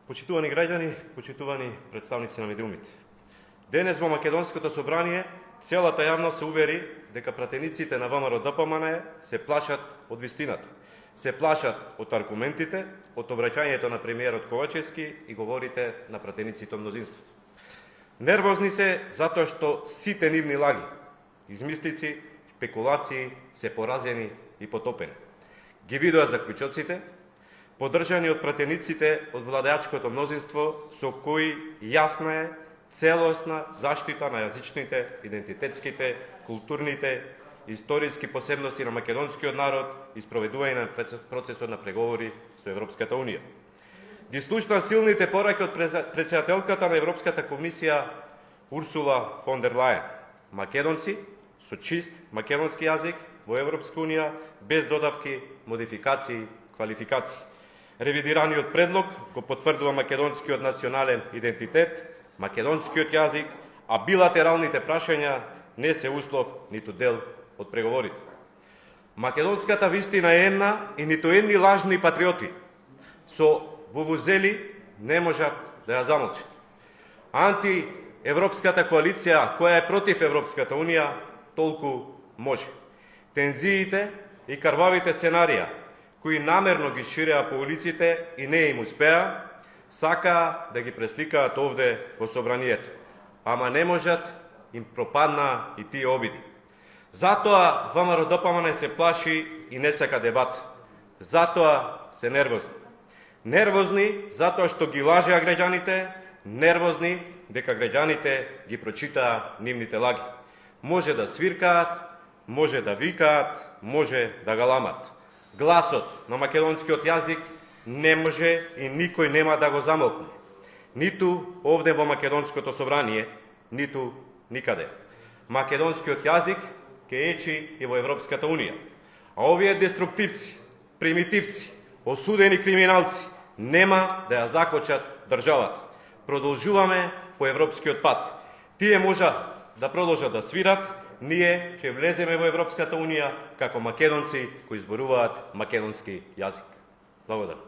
Почитувани граѓани, почитувани представници на медиумите. Денес во Македонското собрание целата јавност се увери дека пратениците на ВМРО-ДПМН се плашат од вистината. Се плашат од аргументите, од обраќањето на премиерот Ковачевски и говорите на пратениците од мнозинството. Нервозни се затоа што сите нивни лаги, измислици, спекулации се поразени и потопени. Ги видоа заклучоците, поддржани од пратениците од владеачкото мнозинство, со кои јасна е целосна заштита на јазичните, идентитетските, културните, историски посебности на македонскиот народ и спроведување на процесот на преговори со Европската Унија. Ги слушна силните пораки од председателката на Европската комисија Урсула фон дер Лајен. Македонци со чист македонски јазик во Европска Унија без додавки, модификации, квалификации. Ревидираниот предлог го потврдува македонскиот национален идентитет, македонскиот јазик, а билатералните прашања не се услов ниту дел од преговорите. Македонската вистина е една и ниту едни лажни патриоти со вувузели не можат да ја замолчат. Антиевропската коалиција, која е против Европската Унија, толку може. Тензиите и карвавите сценарија, кои намерно ги ширеа по улиците и не им успеа, сакаа да ги пресликаат овде во собранието. Ама не можат, им пропадна и тие обиди. Затоа ВМРО-ДПМН се плаши и не сака дебата. Затоа се нервозни. Нервозни затоа што ги лажеа граѓаните, нервозни дека граѓаните ги прочитаа нивните лаги. Може да свиркаат, може да викаат, може да галамат. Гласот на македонскиот јазик не може и никој нема да го замолкне. Ниту овде во Македонското собрание, ниту никаде. Македонскиот јазик ќе ечи и во Европската Унија. А овие деструктивци, примитивци, осудени криминалци нема да ја закочат државата. Продолжуваме по европскиот пат. Тие можат да продолжат да свират, ние ќе влеземе во Европската Унија како македонци кои зборуваат македонски јазик. Благодарам.